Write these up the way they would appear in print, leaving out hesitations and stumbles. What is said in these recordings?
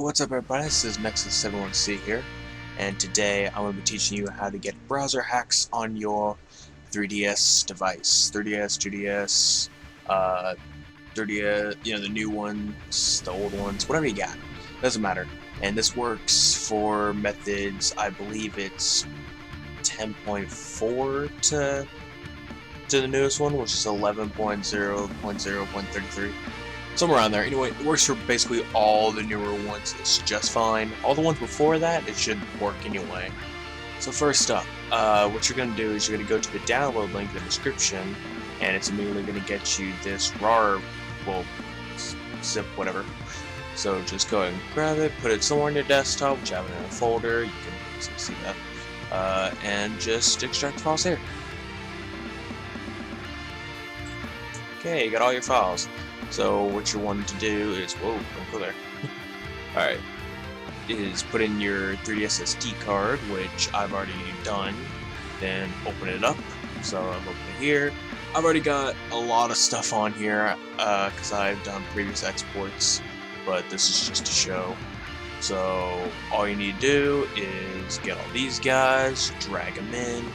what's up everybody, this is Nexus71C here, and today I'm going to be teaching you how to get browser hacks on your 3DS device. 3DS, 2DS, 3DS, the new ones, the old ones, whatever you got. Doesn't matter. And this works for methods, I believe it's 10.4 to the newest one, which is 11.0.0.33. Somewhere around there. Anyway, it works for basically all the newer ones. It's just fine. All the ones before that, it should work anyway. So first up, what you're going to do is you're going to go to the download link in the description, and it's immediately going to get you this RAR, zip, whatever. So just go ahead and grab it, put it somewhere on your desktop, which I have it in a folder. You can easily see that. And just extract the files here. Okay, you got all your files. So what you're wanting to do is, whoa, don't go there. Alright, is put in your 3DS SD card, which I've already done. Then open it up. So I've opened it here. I've already got a lot of stuff on here because I've done previous exports, but this is just to show. So all you need to do is get all these guys, drag them in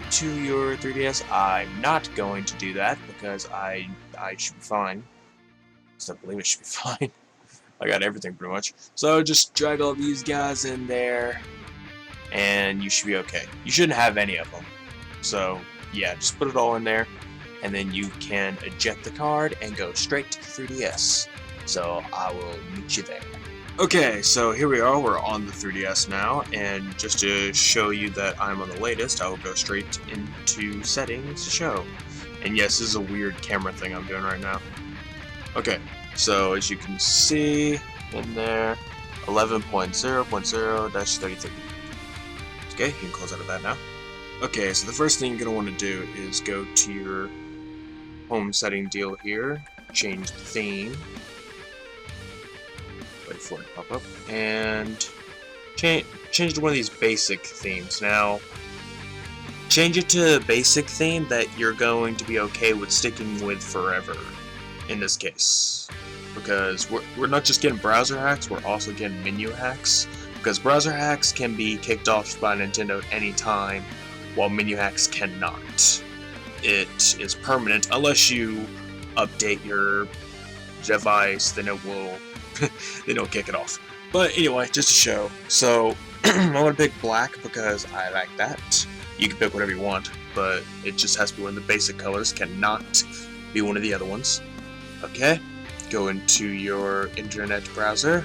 to your 3DS. I'm not going to do that because I should be fine. I believe it should be fine. I got everything pretty much. So just drag all these guys in there, and you should be okay. You shouldn't have any of them. So yeah, just put it all in there, and then you can eject the card and go straight to the 3DS. So I will meet you there. Okay, so here we are. We're on the 3DS now, and just to show you that I'm on the latest, I will go straight into settings to show. And yes, this is a weird camera thing I'm doing right now. Okay, so as you can see in there, 11.0.0-33. Okay, you can close out of that now. Okay, so the first thing you're going to want to do is go to your home setting deal here, change the theme, wait for it to pop up, and change to one of these basic themes. Now, change it to a basic theme that you're going to be okay with sticking with forever. In this case, because we're not just getting browser hacks, we're also getting Menuhax, because browser hacks can be kicked off by Nintendo at any time, while Menuhax cannot. It is permanent unless you update your device, then it will they don't kick it off. But anyway, just to show. So I'm gonna pick black because I like that. You can pick whatever you want, but it just has to be one of the basic colors, cannot be one of the other ones. Okay, go into your internet browser,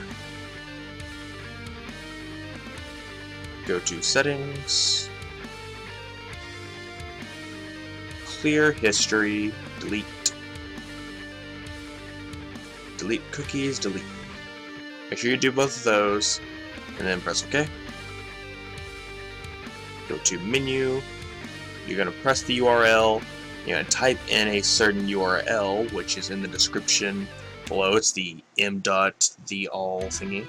go to settings, clear history, delete cookies, delete. Make sure you do both of those, and then press OK. Go to menu, you're going to press the URL. You're going to type in a certain URL, which is in the description below. It's the m.theall thingy.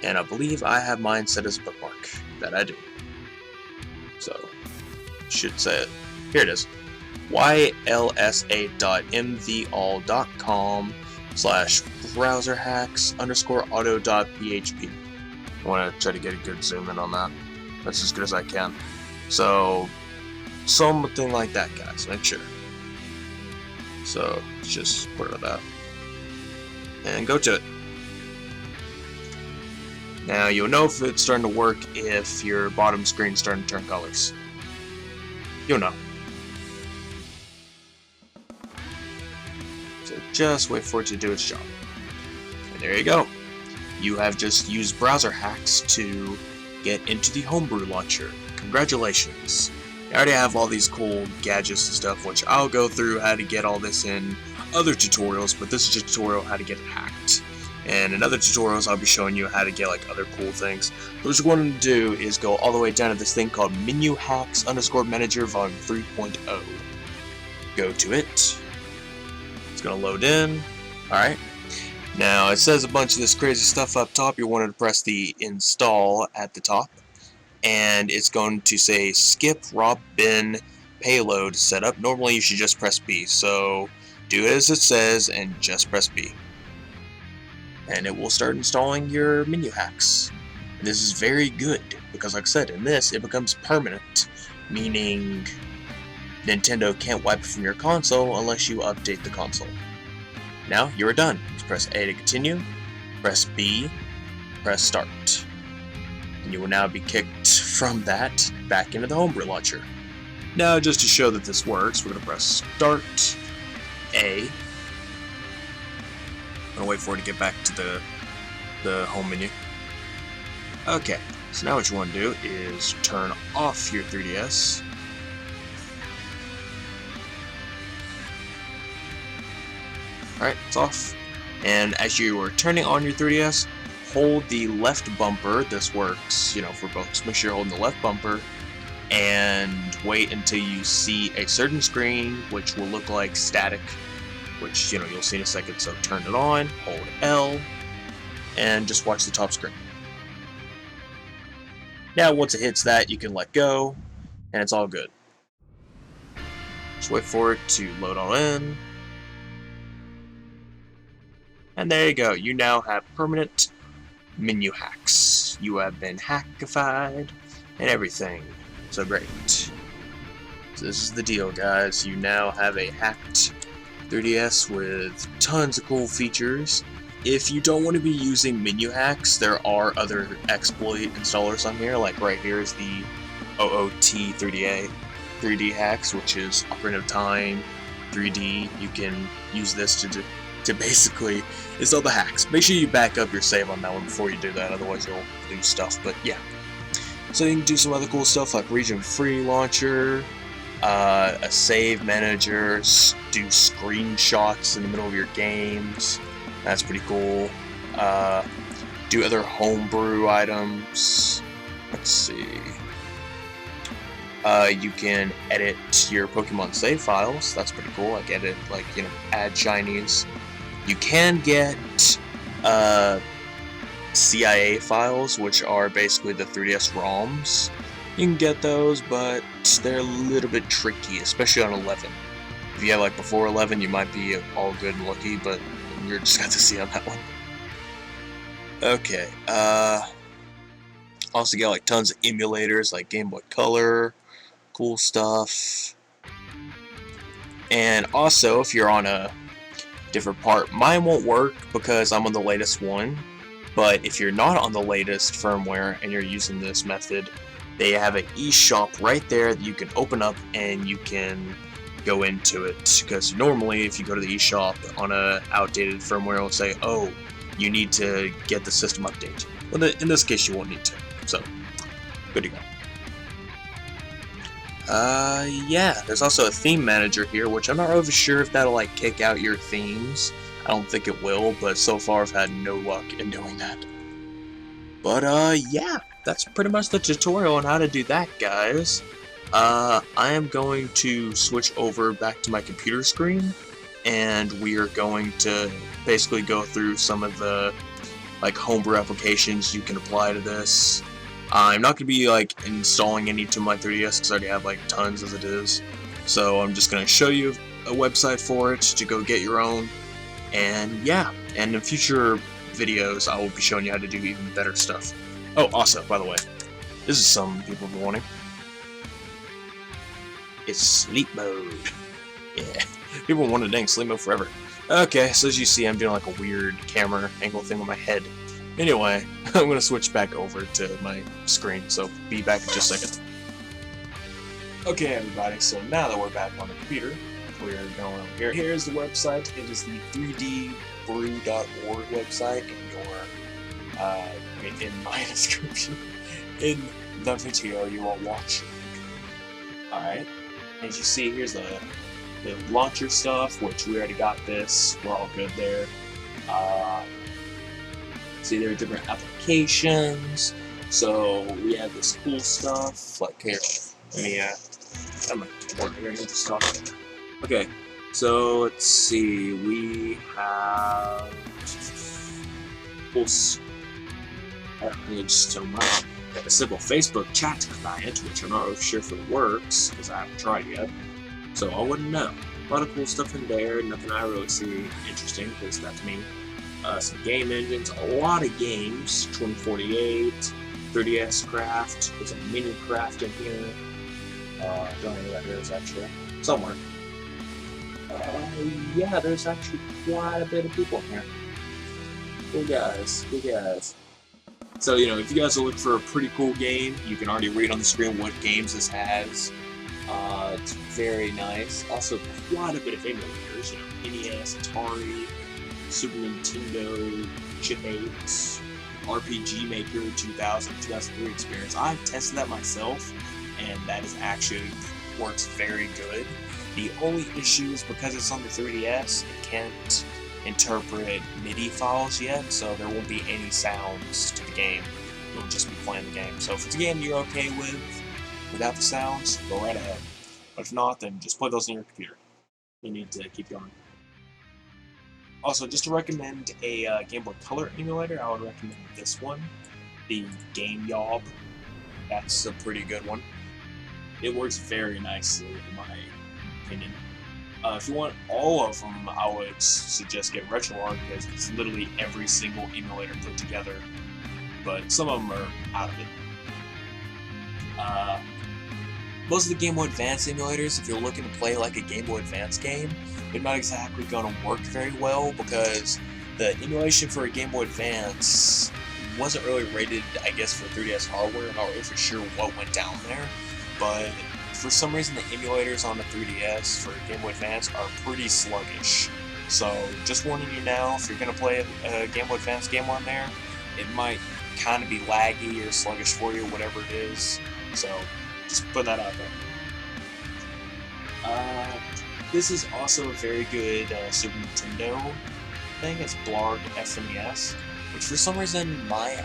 And I believe I have mine set as a bookmark. That I do. So, should say it. Here it is. ylsa.mtheall.com/browserhacks_auto.php. I want to try to get a good zoom in on that. That's as good as I can. So, something like that, guys. Make sure. So just put it like that, and go to it. Now you'll know if it's starting to work if your bottom screen's starting to turn colors. You'll know. So just wait for it to do its job. And there you go. You have just used browser hacks to get into the Homebrew launcher. Congratulations. I already have all these cool gadgets and stuff, which I'll go through how to get all this in other tutorials, but this is just a tutorial how to get it hacked. And in other tutorials, I'll be showing you how to get like other cool things. What you're going to do is go all the way down to this thing called Menuhax_Manager Volume 3.0. Go to it. It's going to load in. Alright. Now, it says a bunch of this crazy stuff up top. You wanted to press the install at the top. And it's going to say skip rob bin payload setup. Normally you should just press B, so do as it says and just press B. and it will start installing your Menuhax. And this is very good, because like I said, in this, it becomes permanent, meaning Nintendo can't wipe it from your console unless you update the console. Now, you are done. Just press A to continue, press B, press start. And you will now be kicked from that back into the Homebrew launcher. Now, just to show that this works, we're going to press start, A. I'm going to wait for it to get back to the home menu. Okay, so now what you want to do is turn off your 3DS. Alright, it's off. And as you are turning on your 3DS, hold the left bumper. This works, for both. So make sure you're holding the left bumper and wait until you see a certain screen which will look like static, which, you'll see in a second. So turn it on, hold L, and just watch the top screen. Now, once it hits that, you can let go, and it's all good. Just wait for it to load all in. And there you go. You now have permanent Menuhax. You have been hackified and everything. So great. So this is the deal, guys. You now have a hacked 3DS with tons of cool features. If you don't want to be using Menuhax, there are other exploit installers on here. Like right here is the OOT 3D hacks, which is Ocarina of Time 3D. You can use this to basically install the hacks. Make sure you back up your save on that one before you do that, otherwise you'll lose stuff. But yeah, so you can do some other cool stuff like region free launcher, a save manager, do screenshots in the middle of your games. That's pretty cool. Do other homebrew items. Let's see. You can edit your Pokemon save files. That's pretty cool. Add shinies. You can get CIA files, which are basically the 3DS ROMs. You can get those, but they're a little bit tricky, especially on 11. If you have before 11, you might be all good and lucky, but you're just got to see on that one. Okay. Also get tons of emulators like Game Boy Color, cool stuff. And also, if you're on a different part, mine won't work because I'm on the latest one. But if you're not on the latest firmware and you're using this method, they have an eShop right there that you can open up and you can go into it. Because normally, if you go to the eShop on a outdated firmware, it'll say, "Oh, you need to get the system update." Well, in this case, you won't need to. So, good to go. Yeah, there's also a theme manager here, which I'm not really sure if that'll kick out your themes. I don't think it will, but so far I've had no luck in doing that. But yeah, that's pretty much the tutorial on how to do that, guys. I am going to switch over back to my computer screen, and we are going to basically go through some of the homebrew applications you can apply to this. I'm not going to be installing any to my 3DS because I already have tons as it is. So I'm just going to show you a website for it to go get your own. And yeah, and in future videos I will be showing you how to do even better stuff. Oh, also, by the way, this is something people have been wanting. It's sleep mode. Yeah, people wanted dang sleep mode forever. Okay, so as you see, I'm doing a weird camera angle thing with my head. Anyway, I'm going to switch back over to my screen, so be back in just a second. Okay, everybody, so now that we're back on the computer, we're going over here. Here's the website. It is the 3dbrew.org website in my description, in the video you are watching. Alright, as you see, here's the launcher stuff, which we already got this. We're all good there. See, there are different applications. So we have this cool stuff. Here, let me I'm gonna get this stuff. Okay, so let's see. We have a simple Facebook chat client, which I'm not really sure if it works because I haven't tried yet. So I wouldn't know. A lot of cool stuff in there. Nothing I really see interesting because that's me. some game engines, a lot of games, 2048, 3DS Craft, there's a mini craft in here. Don't know where that is actually, somewhere. Yeah, there's actually quite a bit of people here. Cool guys, cool guys. So, you know, if you guys are looking for a pretty cool game, you can already read on the screen what games this has. It's very nice. Also, quite a bit of emulators, you know, NES, Atari, Super Nintendo, Chip 8, RPG Maker 2000, 2003 experience. I've tested that myself, and that is actually works very good. The only issue is because it's on the 3DS, it can't interpret MIDI files yet, so there won't be any sounds to the game. You'll just be playing the game. So if it's a game you're okay with, without the sounds, go right ahead. But if not, then just play those on your computer. You need to keep going. Also, just to recommend a Game Boy Color emulator, I would recommend this one, the Game Yob. That's a pretty good one. It works very nicely, in my opinion. If you want all of them, I would suggest get RetroArch, because it's literally every single emulator put together. But some of them are out of it. Most of the Game Boy Advance emulators, if you're looking to play like a Game Boy Advance game, they're not exactly going to work very well, because the emulation for a Game Boy Advance wasn't really rated, I guess, for 3DS hardware. I'm not really for sure what went down there, but for some reason the emulators on the 3DS for Game Boy Advance are pretty sluggish. So, just warning you now, if you're going to play a Game Boy Advance game on there, it might kind of be laggy or sluggish for you, whatever it is. So, just put that out there. This is also a very good Super Nintendo thing. It's Blarg SNES, which for some reason my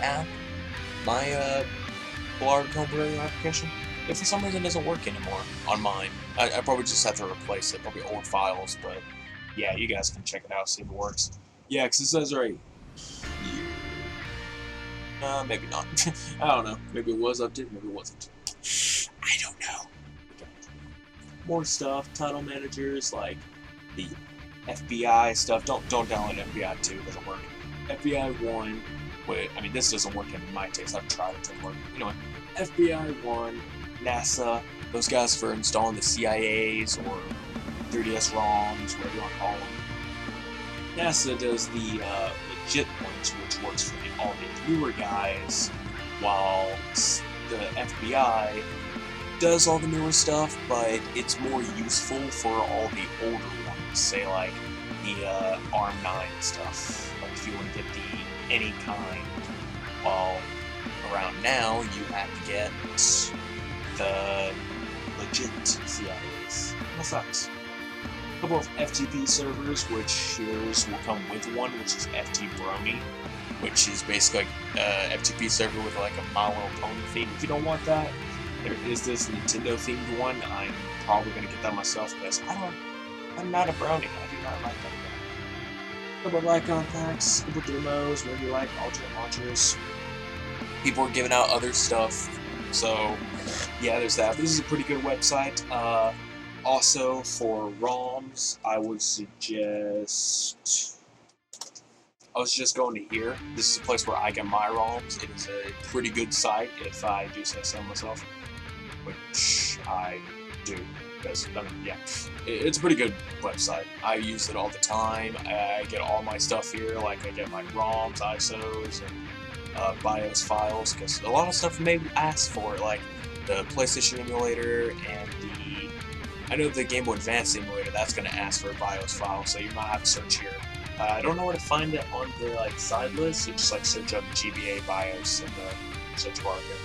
Blarg homebrew application, it for some reason doesn't work anymore on mine. I probably just have to replace it, probably old files, but yeah, you guys can check it out, see if it works. Yeah, because it says right here. Maybe not. I don't know. Maybe it was updated, maybe it wasn't. I don't know. Okay. More stuff, title managers, like the FBI stuff. Don't download FBI 2, it doesn't work. FBI 1, wait, I mean this doesn't work in my taste, I've tried it to work. Anyway, FBI 1, NASA, those guys for installing the CIAs or 3DS ROMs, whatever you want to call them. NASA does the legit ones, which works for all the newer guys, while the FBI does all the newer stuff, but it's more useful for all the older ones, say like the ARM9 stuff. Like if you want to get the any kind, while around now you have to get the legit CIAs. That sucks. A couple of FTP servers, which yours will come with one, which is FT Brony, which is basically like FTP server with like a My Little Pony theme. If you don't want that, there is this Nintendo themed one. I'm probably gonna get that myself because I'm not a brownie. I do not like that. A couple of Icon packs, a couple of demos, maybe like alternate launchers. People are giving out other stuff, so yeah, there's that. This is a pretty good website. Also, for ROMs, I would suggest. I was just going to here. This is a place where I get my ROMs. It is a pretty good site, if I do say so myself, which I do. Because, I mean, yeah, it's a pretty good website. I use it all the time. I get all my stuff here, like I get my ROMs, ISOs, and BIOS files, because a lot of stuff may ask for it, like the PlayStation emulator and I know the Game Boy Advance emulator, that's going to ask for a BIOS file, so you might have to search here. I don't know where to find it on the side list, so just search up GBA BIOS in the search bar here.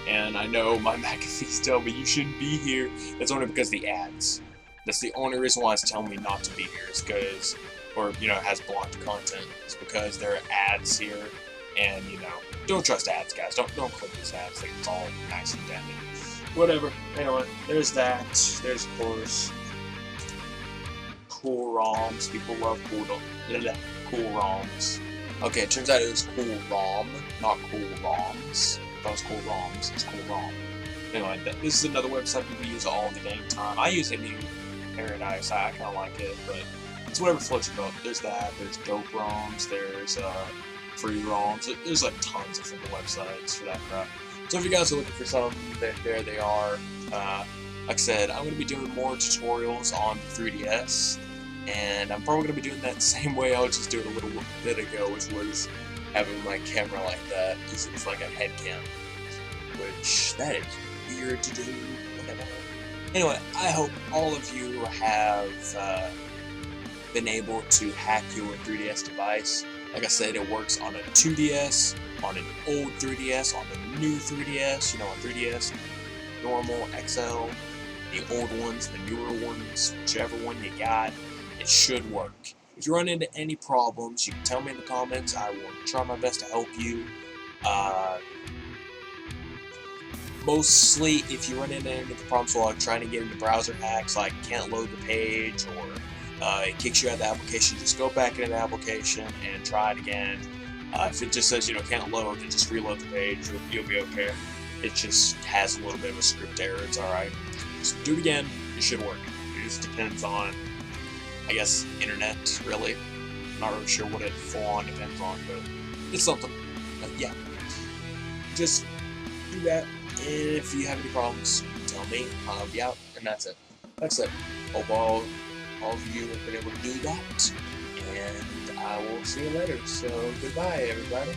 And I know my McAfee's tell me you shouldn't be here. That's only because of the ads. That's the only reason why it's telling me not to be here, is because, or it has blocked content. It's because there are ads here, and don't trust ads, guys. Don't click these ads. Like, it's all nice and dandy. Whatever. Anyway, there's that. There's, of course, cool ROMs. People love cool ROMs. Okay, it turns out it was cool ROM, not cool ROMs. That was cool ROMs. It's cool ROM. Anyway, this is another website people use all the dang time. I use it in Paradise. I kind of like it, but It's whatever floats your boat. There's that. There's dope ROMs. There's free ROMs. There's like tons of different websites for that crap. So if you guys are looking for some, there they are. Like I said, I'm going to be doing more tutorials on the 3DS, and I'm probably going to be doing that the same way I was just doing a little bit ago, which was having my camera like that, using it like a head cam, which that is weird to do. Anyway, I hope all of you have been able to hack your 3DS device. Like I said, it works on a 2DS, on an old 3DS, on the new 3DS, you know, on 3DS, normal, XL, the old ones, the newer ones, whichever one you got, it should work. If you run into any problems, you can tell me in the comments. I will try my best to help you. Mostly, if you run into any of the problems while trying to get into Browserhax, like can't load the page or it kicks you out of the application, just go back into the application and try it again. If it just says, you know, can't load, then just reload the page, you'll be okay. It just has a little bit of a script error, it's alright. Just do it again, it should work. It just depends on, I guess, internet, really. I'm not really sure what it full on depends on, but it's something. But yeah, just do that. And if you have any problems, tell me, I'll help you out, and that's it. That's it. Hope all of you have been able to do that, and I will see you later. So, goodbye, everybody.